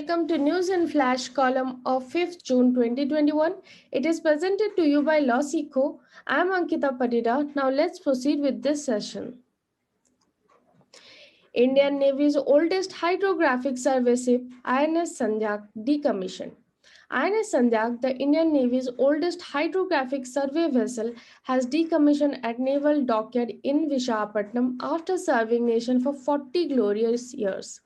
welcome to News and Flash column of 5th June 2021. It is presented to you by Losico. I am Ankita Parida. Now let's proceed with this session. Indian Navy's oldest hydrographic survey ship, INS Sandhyak, decommissioned. INS Sandhyak, the Indian Navy's oldest hydrographic survey vessel, has decommissioned at Naval Dockyard in Vishakhapatnam after serving nation for 40 glorious years.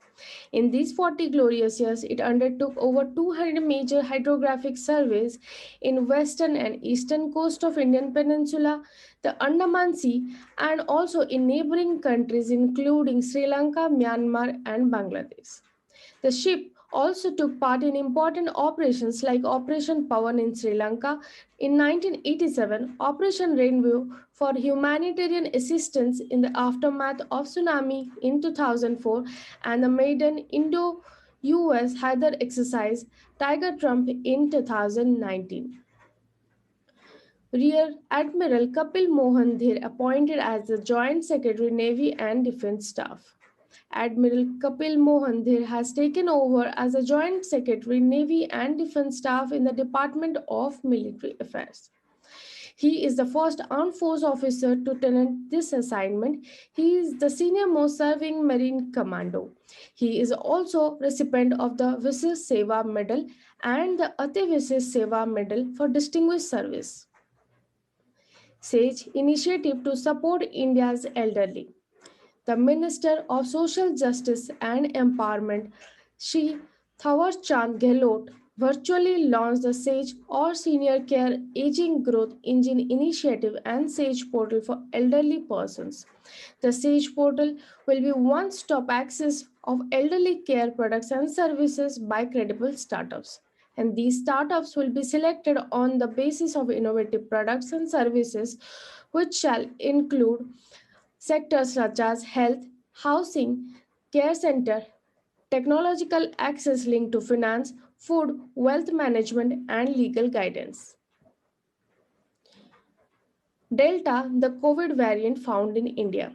In these 40 glorious years, it undertook over 200 major hydrographic surveys in western and eastern coast of Indian Peninsula, the Andaman Sea, and also in neighboring countries including Sri Lanka, Myanmar, and Bangladesh. The ship also took part in important operations like Operation Pawan in Sri Lanka in 1987, Operation Rainbow for humanitarian assistance in the aftermath of tsunami in 2004, and the maiden Indo-US Hydar exercise Tiger Trump in 2019. Rear Admiral Kapil Mohan Dhir appointed as the Joint Secretary Navy and Defense Staff. Admiral Kapil Mohan Dhir has taken over as the Joint Secretary Navy and Defense Staff in the Department of Military Affairs. He is the first armed force officer to tenant this assignment. He is the senior most serving Marine Commando. He is also recipient of the Vises Seva Medal and the Ate Vises Seva Medal for distinguished service. SAGE initiative to support India's elderly. The Minister of Social Justice and Empowerment, Shri Thawar Chand Gehlot, virtually launched the SAGE or Senior Care Aging Growth Engine Initiative and SAGE portal for elderly persons. The SAGE portal will be one-stop access of elderly care products and services by credible startups. And these startups will be selected on the basis of innovative products and services, which shall include sectors such as health, housing, care center, technological access linked to finance, food, wealth management, and legal guidance. Delta, the COVID variant found in India.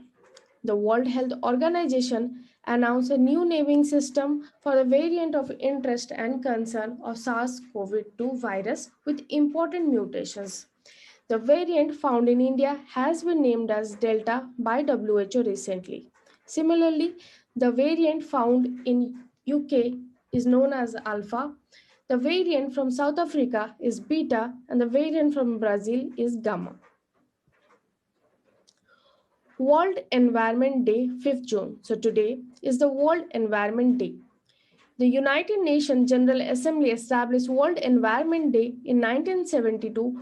The World Health Organization announced a new naming system for the variant of interest and concern of SARS-CoV-2 virus with important mutations. The variant found in India has been named as Delta by WHO recently. Similarly, the variant found in UK is known as Alpha. The variant from South Africa is Beta, and the variant from Brazil is Gamma. World Environment Day, 5th June. So today is the World Environment Day. The United Nations General Assembly established World Environment Day in 1972,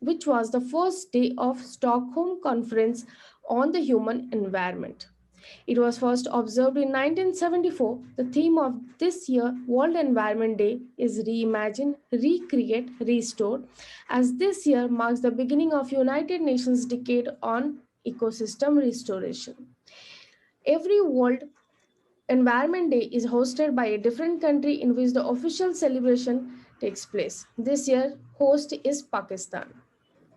which was the first day of Stockholm Conference on the Human Environment. It was first observed in 1974. The theme of this year World Environment Day is Reimagine, Recreate, Restore, as this year marks the beginning of United Nations Decade on Ecosystem Restoration. Every World Environment Day is hosted by a different country in which the official celebration takes place. This year, host is Pakistan.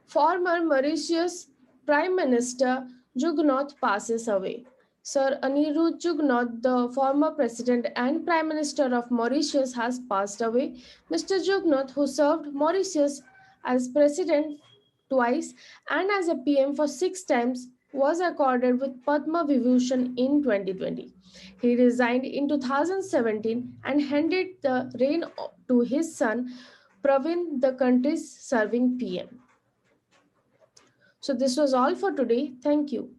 Former Mauritius Prime Minister Jugnauth passes away. Sir Anirudh Jugnauth, the former president and Prime Minister of Mauritius, has passed away. Mr. Jugnauth, who served Mauritius as president twice and as a PM for 6 times, was accorded with Padma Vibhushan in 2020. He resigned in 2017 and handed the reign to his son Pravin, the country's serving PM. So this was all for today. Thank you.